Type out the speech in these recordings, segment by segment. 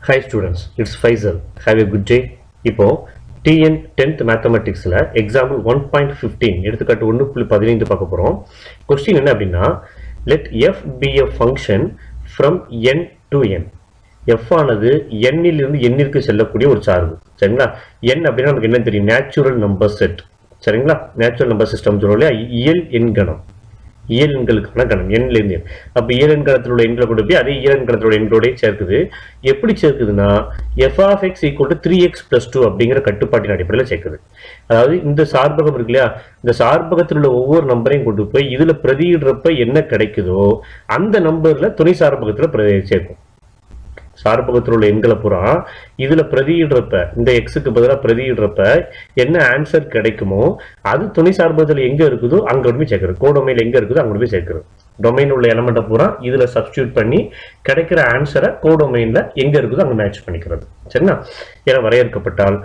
Hi students, it's Faisal. Have a good day. இப்போ TN 10th மேத்தமெட்டிக்ஸில் example 1.15 எடுத்துக்காட்டு 1.15 பார்க்க போகிறோம். கொஸ்டின் என்ன அப்படின்னா, let f be a function from n to n. f ஆனது n இலிருந்து n-ற்கு செல்லக்கூடிய ஒரு சார்பு. சரிங்களா? n அப்படின்னா நமக்கு என்ன தெரியும்? Natural number set. சரிங்களா? நேச்சுரல் நம்பர் சிஸ்டம் சொல்லுவோம் இல்லையா? இயல் எண்கணம். இயல் எண்களுக்கான கணம் எண்ணிலிருந்து எண். அப்ப இயல் எண்கணத்தில் உள்ள எண்களை கொண்டு போய் அதே இயல் எண்கணத்தோட எண்களோட சேர்க்குது. எப்படி சேர்க்குதுன்னா f of x equal to 3x plus 2 அப்படிங்கிற கட்டுப்பாட்டின் அடிப்படையில் சேர்க்குது. அதாவது இந்த சார்பகம் இருக்கு இல்லையா, இந்த சார்பகத்தில் உள்ள ஒவ்வொரு நம்பரையும் கொண்டு போய் இதுல பிரதியிடுறப்ப என்ன கிடைக்குதோ அந்த நம்பர்ல துணை சார்பகத்துல சேர்க்கும். சார்பகத்தில் உள்ள எண்களை பூரா இதுல பிரதியிடுறப்ப இந்த எக்ஸுக்கு பதிலாக பிரதியிடுறப்ப என்ன ஆன்சர் கிடைக்குமோ அது துணை சார்பகத்தில் எங்க இருக்குதோ அங்க கொண்டு போய் சேர்க்கிறது. கோடொமைன்ல எங்க இருக்குதோ அங்க போய் சேர்க்கிறது. டொமைன் உள்ள எலமெண்ட்டை பூரா இதுல சப்ஸ்டியூட் பண்ணி கிடைக்கிற ஆன்சரை கோடொமைன்ல எங்க இருக்குதோ அங்க மேட்ச் பண்ணிக்கிறது. சரிங்களா? என வரையறுக்கப்பட்டால்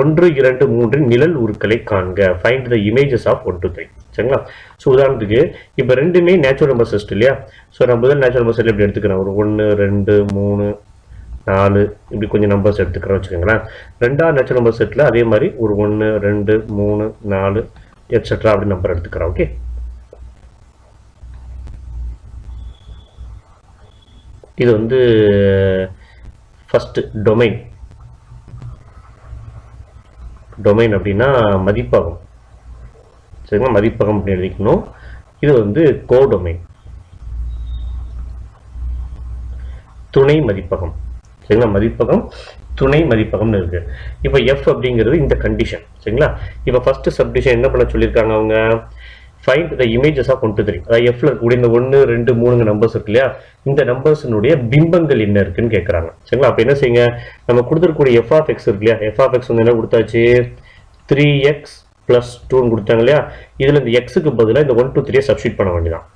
1, 2, 3 நிழல் உருக்களை காண்க. Find the images of 1 to 3. சரிங்களா? ஸோ உதாரணத்துக்கு இப்போ ரெண்டுமே நேச்சுரல் நம்பர் சிஸ்டம் இல்லையா? ஸோ நான் முதல் நேச்சுரல் நம்பர் செட் எப்படி எடுத்துக்கிறேன், ஒரு 1, 2, 3, 4 இப்படி கொஞ்சம் நம்பர்ஸ் எடுத்துக்கிறோம் வச்சுக்கோங்களேன். ரெண்டாவது நேச்சுரல் நம்பர் செட்டில் அதே மாதிரி ஒரு 1, 2, 3, 4 எட்ஸெட்ரா அப்படி நம்பர் எடுத்துக்கிறோம். ஓகே, இது வந்து ஃபர்ஸ்ட் டொமைன். டொமைன் அப்படின்னா மதிப்பகம். சரிங்களா? மதிப்பகம் அப்படின்னு எழுதிக்கணும். இது வந்து கோடொமைன், துணை மதிப்பகம். சரிங்களா? மதிப்பகம் துணை மதிப்பகம்னு இருக்கு. இப்போ f அப்படிங்கிறது இந்த கண்டிஷன். சரிங்களா? இப்போ ஃபர்ஸ்ட் சப்டிஷன் என்ன பண்ண சொல்லியிருக்காங்க அவங்க, find the images of 1 to 3. அதாவது எஃப்ல இருக்கக்கூடிய இந்த 1, 2, 3 நம்பர்ஸ் இருக்கு இல்லையா, இந்த நம்பர்ஸினுடைய பிம்பங்கள் என்ன இருக்குன்னு கேட்கறாங்க. சரிங்களா? அப்போ என்ன செய்யுங்க, நம்ம கொடுத்துருக்கூடிய f of x இருக்கு இல்லையா, f of x வந்து என்ன கொடுத்தாச்சு, 3x plus 2 கொடுத்தாங்க இல்லையா. இதுல இந்த எக்ஸுக்கு பதிலாக இந்த 1 to 3 சப்ஸ்டியூட் பண்ண வேண்டியதான்.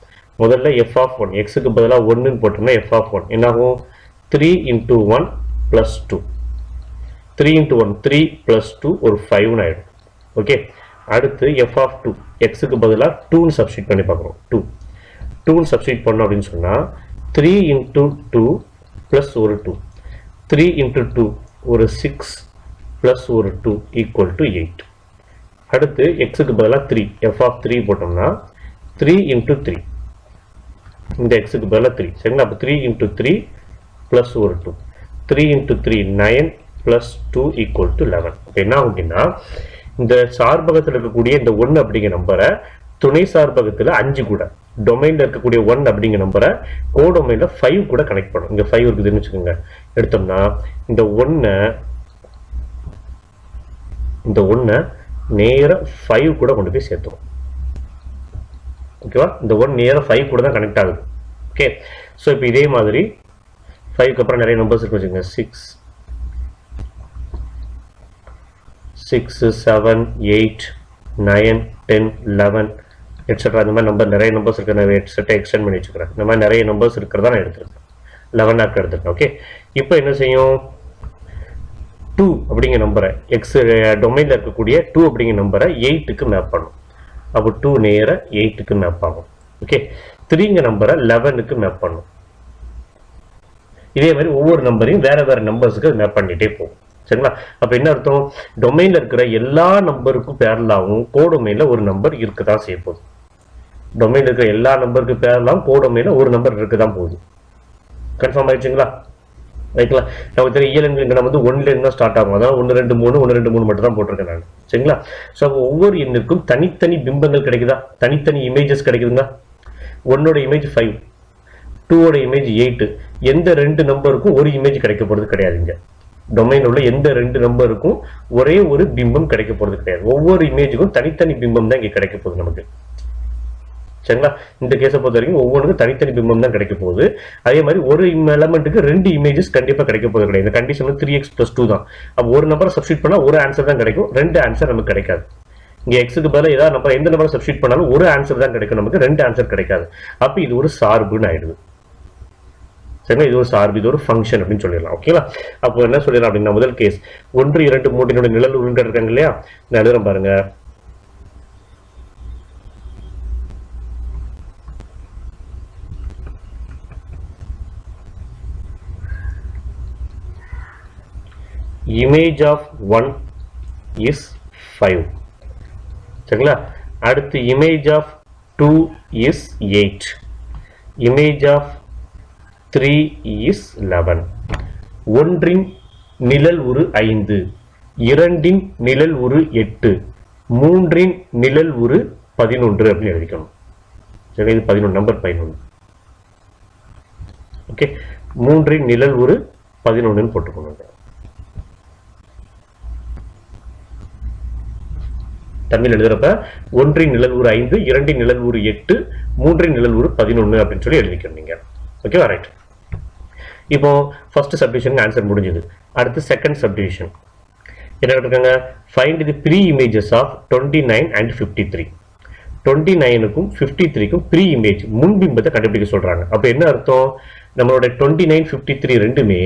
முதல்ல f of 1, எக்ஸுக்கு பதிலாக 1ன்னு போட்டோம்னா f of 1 என்ன ஆகும், 3 into 1 plus 2. 3 into 1 3 plus 2 ஒரு 5 ஆயிடும். ஓகே, அடுத்து f of 2, எக்ஸுக்கு பதிலாக 2ன்னு சப்ஸ்டியூட் பண்ணி பார்க்குறோம். 2ன்னு சப்ஸ்டியூட் பண்ணோம் அப்படின்னு சொன்னால் 3 into 2 plus ஒரு 2, 3 into 2 ஒரு 6 plus ஒரு 2 equal to 8. அடுத்து எக்ஸுக்கு பதிலாக 3, f of 3 போட்டோம்னா 3 into 3, இந்த எக்ஸுக்கு பதிலாக 3. சரிங்களா? அப்போ 3 into 3 plus ஒரு 2, 3 into 3 9 plus 2 equal to 11. இப்போ என்ன ஆகும் அப்படின்னா, இந்த சார்பகத்தில் இருக்கக்கூடிய இந்த 1 அப்படிங்கிற நம்பரை துணை சார்பகத்தில் 5 கூட, டொமைன்ல இருக்கக்கூடிய 1 அப்படிங்கிற நம்பரை கோடொமைன்ல 5 கூட கனெக்ட் பண்ணும். இங்க 5 இருக்குதுன்னு வச்சுக்கோங்க. எடுத்தோம்னா இந்த 1 நேர 5 கூட கொண்டு போய் சேர்த்துரும். ஓகேவா? இந்த 1 நேர 5 கூட தான் கனெக்ட் ஆகுது. ஓகே, ஸோ இப்போ இதே மாதிரி 5க்கு அப்புறம் நிறைய நம்பர்ஸ் இருக்கு வச்சுக்கோங்க. 6, 7, 8, 9, 10, 11 எட்ஸெட்ரா. இந்த மாதிரி நம்பர் நிறைய நம்பர்ஸ் இருக்கு. நான் செட்டை எக்ஸ்டெண்ட் பண்ணி வச்சுக்கிறேன். இந்த மாதிரி நிறைய நம்பர்ஸ் இருக்கிறதா நான் எடுத்துருக்கேன். 11 எடுத்துருக்கேன். ஓகே, இப்போ என்ன செய்யும், 2 அப்படிங்கிற நம்பரை எக்ஸ் டொமைன்ல இருக்கக்கூடிய 2 அப்படிங்கிற நம்பரை 8க்கு மேப் பண்ணும். அப்போ 2 நேர 8க்கு மேப் ஆகும். ஓகே, 3ங்க நம்பரை 11க்கு மேப் பண்ணும். இதே மாதிரி ஒவ்வொரு நம்பரையும் வேற வேற நம்பர்ஸுக்கு மேப் பண்ணிட்டே போகும். சரிங்களா? அப்ப என்ன அர்த்தம், டொமைன்ல இருக்கிற எல்லா நம்பருக்கும் பேரலாகவும் கோடொமைன்ல ஒரு நம்பர் இருக்கதான் செய்ய போகுது. டொமைன்ல இருக்கிற எல்லா நம்பருக்கு பேரலாகவும் கோடொமைன்ல ஒரு நம்பர் இருக்கதான் போகுது. கன்ஃபார்ம் ஆயிடுச்சுங்களா? ரைட்ங்களா? நமக்கு தெரியும் இயல் எண்கள் நம்ம வந்து 1ல இருந்து தான் ஸ்டார்ட் ஆகும். அதான் 1, 2, 3 1, 2, 3 மட்டும் தான் போட்டிருக்கேன் நான். சரிங்களா? ஸோ அப்போ ஒவ்வொரு எண்ணுக்கும் தனித்தனி பிம்பங்கள் கிடைக்குதா, தனித்தனி இமேஜஸ் கிடைக்குதுங்களா. 1ஓட இமேஜ் 5, 2ஓட இமேஜ் 8. எந்த 2 நம்பருக்கும் ஒரு இமேஜ் கிடைக்க போறது கிடையாதுங்க. டொமைன் உள்ள எந்த 2 நம்பருக்கும் ஒரே ஒரு பிம்பம் கிடைக்க போறது கிடையாது. ஒவ்வொரு இமேஜுக்கும் தனித்தனி பிம்பம் தான் இங்க கிடைக்க போகுது நமக்கு. சரிங்களா? இந்த கேஸை பொறுத்த வரைக்கும் ஒவ்வொன்றுக்கும் தனித்தனி பிம்பம் தான் கிடைக்க போகுது. அதே மாதிரி ஒரு எலமெண்ட்டுக்கு 2 இமேஜஸ் கண்டிப்பா கிடைக்க போறது கிடையாது. இந்த கண்டிஷன் 3x plus 2 தான். அப்போ ஒரு நம்பரை சப்ஸ்டியூட் பண்ணா ஒரு ஆன்சர் தான் கிடைக்கும், 2 ஆன்சர் நமக்கு கிடைக்காது. இங்க எக்ஸுக்கு பதிலாக ஏதாவது நம்பர் எந்த நம்பரை சப்ஸ்டியூட் பண்ணாலும் ஒரு ஆன்சர் தான் கிடைக்கும், நமக்கு 2 ஆன்சர் கிடைக்காது. அப்ப இது ஒரு சார்புன்னு ஆயிடுது. சரிங்களா? இது ஒரு சார்பு, இது ஒரு ஃபங்க்ஷன் அப்படின்னு சொல்லிடலாம். ஓகேவா? அப்போ என்ன சொல்லிடலாம் அப்படின்னா, முதல் கேஸ் 1, 2, 3 நிழல் உருண்டை இருக்காங்க இல்லையா, நான் எழுதுறேன் பாருங்க. image of 1 is 5. சரிங்களா? அடுத்து image of 2 is 8. Image of 3 is 11. ஒன்றின் நிழல் உரு 5, இரண்டின் நிழல் உரு 8, மூன்றின் நிழல் உரு 11 அப்படின்னு எழுதிக்கணும். சரி, இது 11, நம்பர் 11. ஓகே, மூன்றின் நிழல் உரு 11 போட்டுக்கணும். தமிழ் எழுதுறப்ப ஒன்றின் நிழல் உரு 5, இரண்டின் நிழல் உரு 8, மூன்றின் நிழல் உரு 11 அப்படின்னு சொல்லி எழுதிக்கணும் நீங்க. ஓகேவா? ரைட். இப்போ ஃபர்ஸ்ட் சப்டிவிஷனுக்கு ஆன்சர் முடிஞ்சது. அடுத்து செகண்ட் சப்டிவிஷன் என்ன கேட்டிருக்காங்க? Find the preimages of 29 and 53. 29க்கும் 53க்கும் ப்ரீ இமேஜ் முன்பிம்பத்தை கண்டுபிடிக்க சொல்றாங்க. அப்ப என்ன அர்த்தம்? நம்மளோட 29, 53 ரெண்டுமே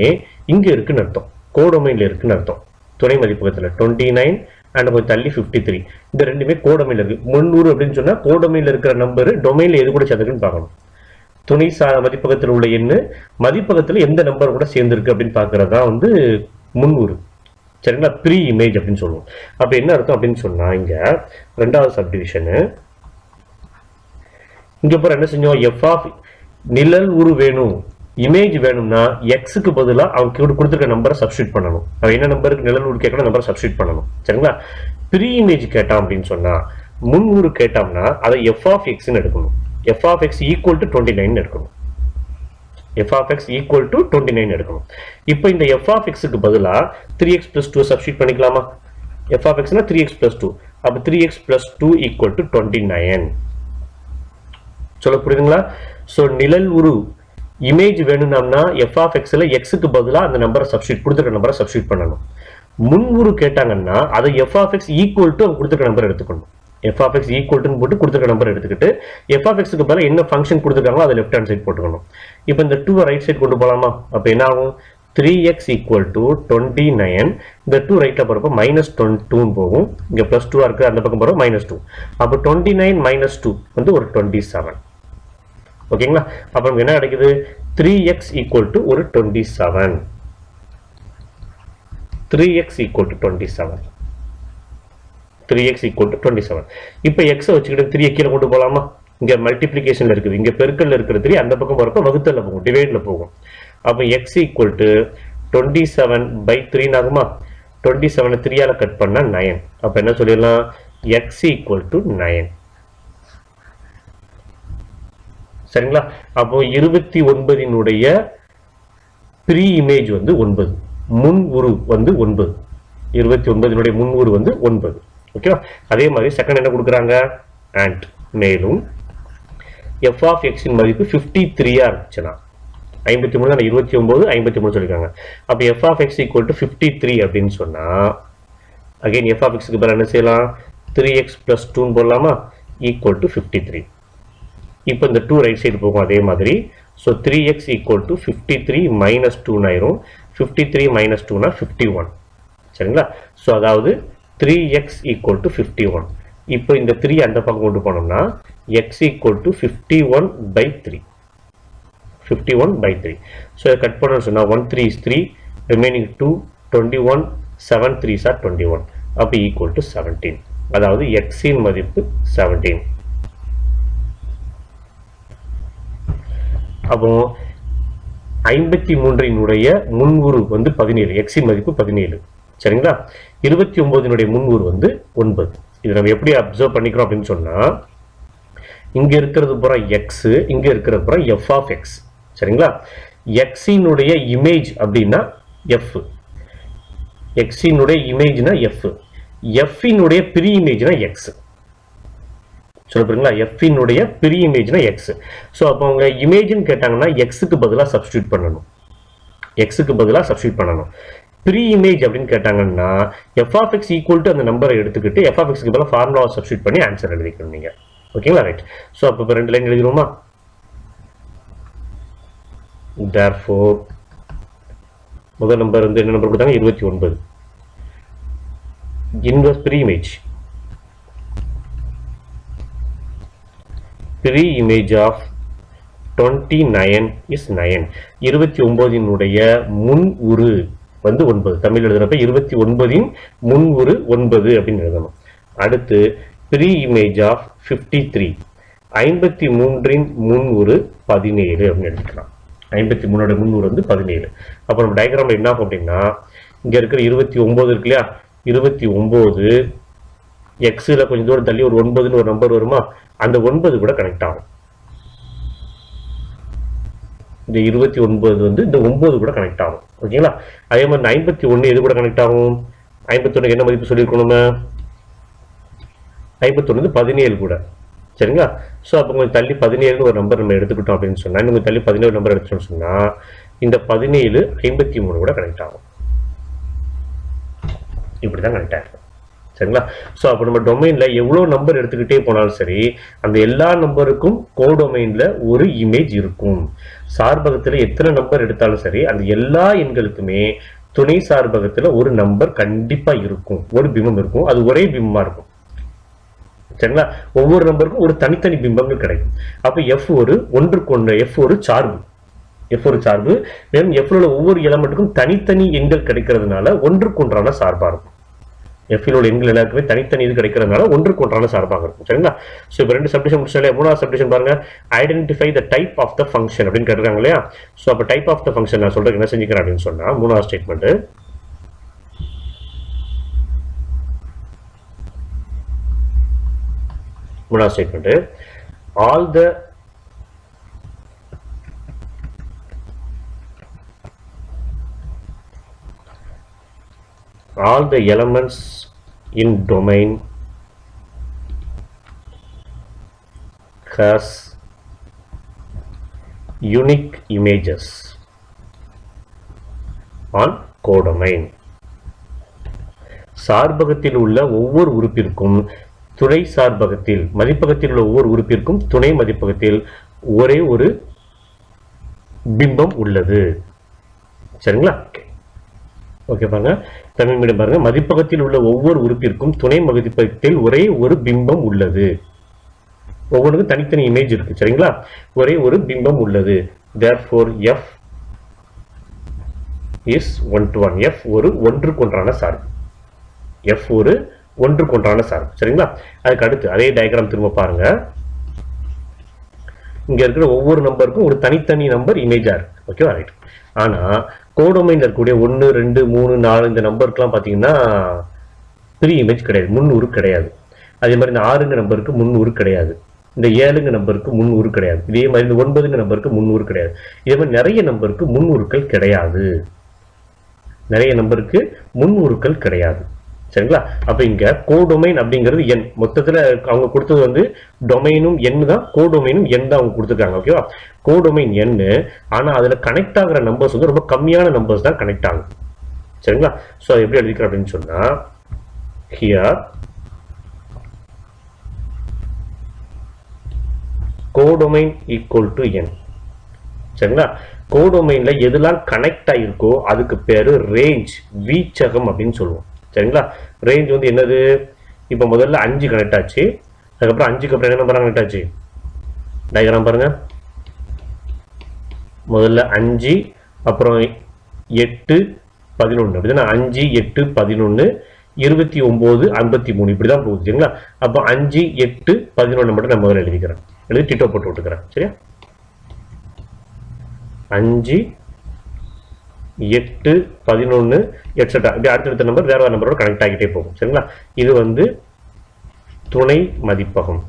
இங்க இருக்குன்னு அர்த்தம், கோடொமைன்ல இருக்குன்னு அர்த்தம். துணை மதிப்பகத்துல 29 அண்ட் கொஞ்சம் தள்ளி 53, இந்த ரெண்டுமே கோடொமைன்ல இருக்கு. 300 அப்படின்னு சொன்னா கோடொமைன்ல இருக்கிற நம்பர் டொமைன்ல எது கூட சேர்ந்துருக்குன்னு பார்க்கணும். துணை மதிப்பகத்தில் உள்ள எண்ணு மதிப்பகத்துல எந்த நம்பர் கூட சேர்ந்துருக்கு அப்படின்னு பாக்குறதா 300. சரிங்களா? ப்ரீ இமேஜ் அப்படின்னு சொல்லுவோம். அப்ப என்ன அர்த்தம் அப்படின்னு சொன்னா, இங்க ரெண்டாவது சப்டிவிஷனு இங்க போற என்ன செஞ்சோம்? எஃப் ஆஃப் நிழல் உரு வேணும், இமேஜ் வேணும்னா எக்ஸுக்கு பதிலாக அவங்க கொடுத்துருக்க நம்பரை சப்ஸ்டியூட் பண்ணணும். அவன் என்ன நம்பருக்கு நிழல் உரு கேட்கணும், நம்பரை சப்ஸ்டியூட் பண்ணணும். சரிங்களா? ப்ரீ இமேஜ் கேட்டான் அப்படின்னு சொன்னா, முன்னுரு கேட்டோம்னா அதை எஃப் ஆஃப் எக்ஸ்ன்னு எடுக்கணும். F of X equal to 29 எடுக்கணும். F of X equal to 29 எடுக்கணும். இப்போ இந்த எஃப் ஆஃப் எக்ஸுக்கு பதிலாக 3x + 2 சப்ஸ்டியூட் பண்ணிக்கலாமா? எஃப் ஆஃப் எக்ஸ்னா 3x + 2, அப்போ 3x + 2 ஈக்குவல் டு 29. சொல்ல புரியுதுங்களா? ஸோ நிழல் உரு இமேஜ் வேணும்னா எஃப் ஆஃப் எக்ஸ்ல எக்ஸுக்கு பதிலாக அந்த நம்பரை சப்ஸ்டியூட் கொடுத்துருக்க நம்பரை சப்ஸ்டியூட் பண்ணணும். முன் உரு கேட்டாங்கன்னா அதை F of X equal to அவங்க கொடுத்துருக்க நம்பர் எடுத்துக்கணும். F of X equal to போட்டு கொடுத்துருக்க நம்பர் எடுத்துக்கிட்டு எஃப் ஆஃப் எக்ஸுக்கு பதிலாக என்ன ஃபங்க்ஷன் கொடுத்துருக்காங்களோ அதை லெஃப்ட் ஹேண்ட் சைட் போட்டுக்கணும். இப்போ இந்த 2 ரைட் சைட் கொண்டு போகலாமா? அப்போ என்ன ஆகும்? 3x = 29. இந்த 2 ரைட்ல போறப்ப -22 போகும். இங்க +2 இருக்கு, அந்த பக்கம் போறப்ப -2. அப்போ 29 - 2 ஒரு 27. ஓகேங்களா? அப்ப நமக்கு என்ன கிடைக்குது? 3x = ஒரு 27. 3x = 27. 3x = 27. இப்போ x வச்சுக்கிட்டு 3 கீழே கொண்டு போலாமா? இங்க மல்டிப்ளிகேஷன்ல இருக்குது, இங்க பெருக்கல்ல இருக்கிற 3 அந்த பக்கம் போறப்ப வகுத்தல்ல போகும், டிவைட்ல போகும். அப்ப x = 27/3 ஆகுமா? 27 3 ஆல கட் பண்ணா 9. அப்ப என்ன சொல்லிடலாம்? x = 9. சரிங்களா? அப்போ 29னுடைய ப்ரீ இமேஜ் 9, முன் உரு 9. 29னுடைய முன் உரு 9. ஓகேவா? அதே மாதிரி செகண்ட் என்ன கொடுக்குறாங்க? and மேலும் f of x இன் மதிப்பு 53 இருந்துச்சுன்னா 53 29 53 சொல்லிருக்காங்க. அப்ப f of x = 53 அப்படின்னு சொன்னா அகைன் f of x க்கு பதிலா என்ன செய்யலாம்? 3x + 2 போடலாமா? = 53. இப்போ இந்த 2 ரைட் சைடு போகும் அதே மாதிரி. ஸோ 3x = 53 - 2 ஆயிரும். 53 - 2 51. சரிங்களா? ஸோ அதாவது 3x = 51. இப்போ இந்த 3 அந்த பக்கம் கொண்டு போனோம்னா x = 51/3. 51/3. ஸோ கட் பண்ணணும்னு சொன்னா 1 3 is 3, remaining 2, 21, 7 3s are 21. அப்போ = 17. அதாவது x இன் மதிப்பு 17. அப்போ 53னுடைய முன்வுரு 17, x இன் மதிப்பு 17. சரிங்களா? 29னுடைய முன்வுரு 9. இது நம்ம எப்படி அப்சர்வ் பண்ணிக்கிறோம் அப்படின்னு சொன்னா, இங்க இருக்கிறது பூரா x, இங்க இருக்கிறது பூரா f of x. சரிங்களா? x இனுடைய இமேஜ் அப்படின்னா f, x இனுடைய இமேஜ்னா f, f இனுடைய ப்ரீ இமேஜ்னா x. சொல்ல புரியுங்களா? f இனுடைய ப்ரீ இமேஜ்னா x. ஸோ அப்போ அவங்க இமேஜ்னு கேட்டாங்கன்னா எக்ஸுக்கு பதிலாக சப்ஸ்டியூட் பண்ணணும். எக்ஸுக்கு பதிலாக சப்ஸ்டியூட் பண்ணணும். ப்ரீ இமேஜ் அப்படின்னு கேட்டாங்கன்னா f of x equal to அந்த நம்பரை எடுத்துக்கிட்டு f of x க்கு பதிலாக ஃபார்முலாவை சப்ஸ்டியூட் பண்ணி ஆன்சர் எழுதிக்கணும் நீங்க. ஓகேங்களா? ரைட். ஸோ அப்போ இப்போ 2 லைன் எழுதிடுவோமா? therefore முதல் நம்பர் என்ன நம்பர் கொடுத்தாங்க? 29. Inverse preimage, preimage of 29 is 9. 29னுடைய முன் உரு வந்து 9. தமிழ் எழுதுறப்ப 29 முன்னுரு 9 அப்படின்னு எழுதணும். அடுத்து ப்ரீ இமேஜ் ஆஃப் 53, 53 முன்னுரு 17 அப்படின்னு எடுத்துக்கலாம். 53 முன்னூறு வந்து 17. அப்போ நம்ம டயக்ராம்ல என்ன ஆகும் அப்படின்னா, இங்க இருக்கிற 29 இருக்கு இல்லையா, 29 எக்ஸ்ல கொஞ்சம் தூரம் தள்ளி ஒரு 9ன்னு ஒரு நம்பர் வருமா, அந்த 9 கூட கனெக்ட் ஆகும். இந்த 29 வந்து இந்த 9 கூட கனெக்ட் ஆகும். ஓகேங்களா? அதே மாதிரி 51 எது கூட கனெக்ட் ஆகும்? 51 என்ன மதிப்பு சொல்லியிருக்கணும்? 51 17 கூட. சரிங்களா? ஸோ அப்போ கொஞ்சம் தள்ளி 17 ஒரு நம்பர் நம்ம எடுத்துக்கிட்டோம் அப்படின்னு சொன்னா, இன்னும் கொஞ்சம் தள்ளி 17 நம்பர் எடுத்துட்டோம்னு சொன்னா, இந்த 17 53 கூட கனெக்ட் ஆகும். இப்படிதான் கனெக்ட் ஆகும். சரிங்களா? ஸோ அப்போ நம்ம டொமைன்ல எவ்வளவு நம்பர் எடுத்துக்கிட்டே போனாலும் சரி, அந்த எல்லா நம்பருக்கும் கோடொமைன்ல ஒரு இமேஜ் இருக்கும். சார்பகத்துல எத்தனை நம்பர் எடுத்தாலும் சரி, அந்த எல்லா எண்களுக்குமே துணை சார்பகத்துல ஒரு நம்பர் கண்டிப்பா இருக்கும், ஒரு பிம்பம் இருக்கும். அது ஒரே பிம்பமா இருக்கும். சரிங்களா? ஒவ்வொரு நம்பருக்கும் ஒரு தனித்தனி பிம்பங்கள் கிடைக்கும். அப்ப எஃப் ஒரு ஒன்றுக்கொன்று, எஃப் ஒரு சார்பு, எஃப் ஒரு சார்பு. மேலும் எஃப்ல உள்ள ஒவ்வொரு எலமெண்ட்டுக்கும் தனித்தனி எண்கள் கிடைக்கிறதுனால ஒன்றுக்கொன்றான சார்பா இருக்கும். எஃப்ல உள்ள எண்கள் எல்லாருக்குமே தனித்தனி இது கிடைக்கிறதுனால ஒன்றுக்கொன்றான சார்பாக இருக்கும். சரிங்களா? ஸோ இப்போ 2 சப்டிஷன் முடிச்சாலே, 3வது சப்டிஷன் பாருங்க, identify the type of the function அப்படின்னு கேட்டிருக்காங்க இல்லையா? ஸோ அப்போ டைப் ஆஃப் த ஃபங்க்ஷன் நான் சொல்றேன் என்ன செஞ்சுக்கிறேன் அப்படின்னு சொன்னா, 3வது statement, all the elements in domain has unique images on codomain. சார்பகத்தில் உள்ள ஒவ்வொரு உறுப்பிற்கும் துணை சார்பகத்தில், மதிப்பகத்தில் உள்ள ஒவ்வொரு உறுப்பிற்கும் துணை மதிப்பகத்தில் ஒரே ஒரு பிம்பம் உள்ளது. சரிங்களா? ஓகே பாருங்க, தமிழ் மீடியம் பாருங்க, மதிப்பகத்தில் உள்ள ஒவ்வொரு உறுப்பிற்கும் துணை மதிப்பகத்தில் ஒரே ஒரு பிம்பம் உள்ளது. ஒவ்வொன்றுக்கும் தனித்தனி இமேஜ் இருக்கு. சரிங்களா? ஒரே ஒரு பிம்பம் உள்ளது. therefore f is 1-to-1. f ஒரு ஒன்றுக்கொன்றான சார்பு. f ஒரு ஒன்றுக்கொன்றான சார்பு. சரிங்களா? அதுக்கு அடுத்து அதே டயக்ராம் திரும்ப பாருங்க. இங்க இருக்கிற ஒவ்வொரு நம்பருக்கும் ஒரு தனித்தனி நம்பர் இமேஜா இருக்கு. ஓகேவா? ரைட். ஆனா கோடொமைன்ல இருக்கக்கூடிய 1, 2, 3, 4 இந்த நம்பருக்குலாம் பாத்தீங்கன்னா ப்ரீ இமேஜ் கிடையாது, முன்னுரு கிடையாது. அதே மாதிரி இந்த 6ங்க நம்பருக்கு முன்னுரு கிடையாது, இந்த 7ங்க நம்பருக்கு முன்னுரு கிடையாது, இதே மாதிரி இந்த 9ங்க நம்பருக்கு முன்னுரு கிடையாது. இதே மாதிரி நிறைய நம்பருக்கு முன்னுருக்கள் கிடையாது, நிறைய நம்பருக்கு முன்னுருக்கள் கிடையாது. சரிங்களா? அப்ப இங்க கோடொமைன் அப்படிங்கிறது எண். மொத்தத்துல அவங்க கொடுத்தது வந்து டொமைனும் எண் தான், கோடொமைனும் எண் தான் அவங்க கொடுத்துருக்காங்க. ஓகேவா? கோடொமைன் எண். ஆனா அதுல கனெக்ட் ஆகிற நம்பர்ஸ் வந்து ரொம்ப கம்மியான நம்பர்ஸ் தான் கனெக்ட் ஆகும். சரிங்களா? சோ எப்படி எழுதிக்கிறேன் அப்படின்னு சொன்னா, ஹியர் கோடொமைன் ஈக்குவல் டு என். சரிங்களா? கோடொமைன்ல எதெல்லாம் கனெக்ட் ஆகிருக்கோ அதுக்கு பேரு ரேஞ்ச், வீச்சகம் அப்படின்னு சொல்லுவோம். சரிங்களா? ரேஞ்ச் வந்து என்னது? இப்ப முதல்ல 5 கனெக்ட் ஆச்சு, அதுக்கப்புறம் 5க்கு அப்புறம் என்ன நம்பர் கனெக்ட் ஆச்சு? டயக்ராம் பாருங்க. முதல்ல 5, அப்புறம் 8, 11, அப்படின்னா 5, 8, 11, 29, 53 இப்படிதான் போகுது. சரிங்களா? அப்போ 5, 8, 11 மட்டும் நான் முதல்ல எழுதிக்கிறேன், எழுதி டிட்டோ போட்டு விட்டுக்கிறேன். சரியா? 5, 8, 11 எட்ஸெட்ரா இப்படி அடுத்தடுத்த நம்பர் வேற நம்பரோட கனெக்ட் ஆகிட்டே போகும். சரிங்களா? இது வந்து துணை மதிப்பகம்,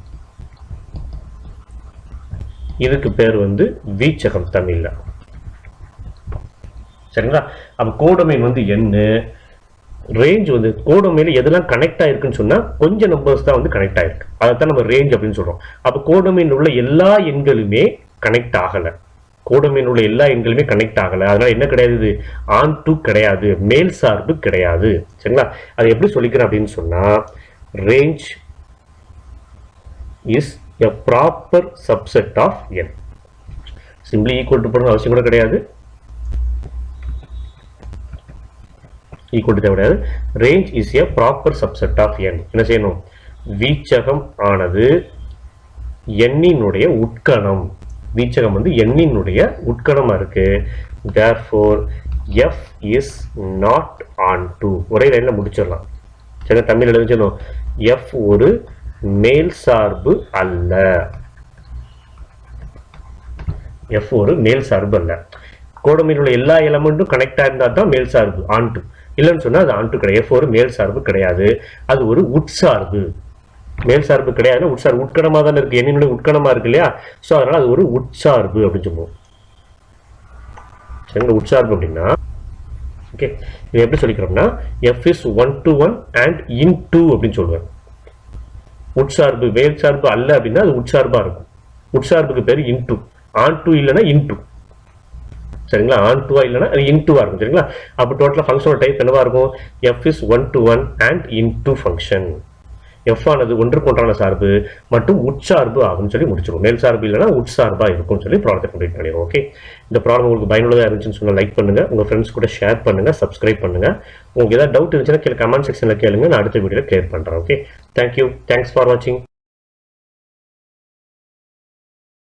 இதுக்கு பேர் வந்து வீச்சகம் தமிழ்ல. சரிங்களா? அப்ப கோடொமைன் வந்து என்ன, ரேஞ்ச் வந்து கோடொமைன்ல எதெல்லாம் கனெக்ட் ஆயிருக்குன்னு சொன்னா கொஞ்சம் நம்பர்ஸ் தான் வந்து கனெக்ட் ஆயிருக்கு, அதைத்தான் நம்ம ரேஞ்ச் அப்படின்னு சொல்றோம். அப்ப கோடொமைன் உள்ள எல்லா எண்களுமே கனெக்ட் ஆகல, கோடொமைன் உள்ள எல்லா எண்களுமே கனெக்ட் ஆகல. அதனால என்ன கிடையாது? ஆன் டு கிடையாது, மேல் சார்பு கிடையாது. சரிங்களா? அதை எப்படி சொல்லிக்கிறேன் அப்படின்னு சொன்னா, range is a proper subset of n. Simply equal to போடணும் அவசியம் கூட கிடையாது, ஈக்குவல் டு தேவையாது. Range is a proper subset of n. என்ன செய்யணும்? வீச்சகம் ஆனது எண்ணினுடைய உட்கணம். வீச்சகம் வந்து எண்ணினுடைய உட்கணமா இருக்கு. therefore f is not onto ஒரே லைன்ல முடிச்சிடலாம். சரி, தமிழ் எழுதிச்சணும். f ஒரு மேல் சார்பு அல்ல. f ஒரு மேல் சார்பு அல்ல. கோடமையில் உள்ள எல்லா எலமெண்ட்டும் கனெக்ட் ஆயிருந்தா தான் மேல் சார்பு ஆன்டு. இல்லைன்னு சொன்னா அது ஆன்டு கிடையாது. f ஒரு மேல் சார்பு கிடையாது. அது ஒரு உட்சார்பு. மேல் சார்பு கிடையாது, உட்சார்பு. உட்கணமா தானே இருக்கு, எண்ணினுடைய உட்கணமா இருக்கு இல்லையா? ஸோ அதனால அது ஒரு உட்சார்பு அப்படின்னு சொல்லுவோம். சரி, உட்சார்பு அப்படின்னா ஓகே, இது எப்படி சொல்லிக்கிறோம்னா f is 1 to 1 and into அப்படின்னு சொல்லுவேன். உட்சார்பு மேல் சார்பு அல்ல அப்படின்னா அது உட்சார்பா இருக்கும். உட்சார்புக்கு பேர் இன்டு. ஆன் டூ இல்லைன்னா இன்டு. சரிங்களா? ஆன் டூவா இல்லைன்னா அது இன்டுவா இருக்கும். சரிங்களா? அப்போ டோட்டலாக ஃபங்க்ஷனோட டைப் என்னவா இருக்கும்? f is 1 to 1 and into function. f ஆனது ஒன்றுக்கு ஒன்றான சார்பு மற்றும் உட்சார்பு ஆகும்னு சொல்லி முடிச்சிடும். மேல் சார்பு இல்லைன்னா உட்சார்பா இருக்கும்னு சொல்லி ப்ராப்ளத்தை கம்ப்ளீட் பண்ணிடுவோம். ஓகே, இந்த ப்ராப்ளம் உங்களுக்கு பயனுள்ளதாக இருந்துச்சுன்னு சொன்னால் லைக் பண்ணுங்க, உங்க ஃப்ரெண்ட்ஸ் கூட ஷேர் பண்ணுங்க, சப்ஸ்கிரைப் பண்ணுங்க. உங்களுக்கு ஏதாவது டவுட் இருந்துச்சுன்னா கீழே கமெண்ட் செக்ஷன்ல கேளுங்க, நான் அடுத்த வீடியோல கிளியர் பண்றேன். ஓகே, தேங்க்யூ, தேங்க்ஸ் ஃபார் வாட்சிங்.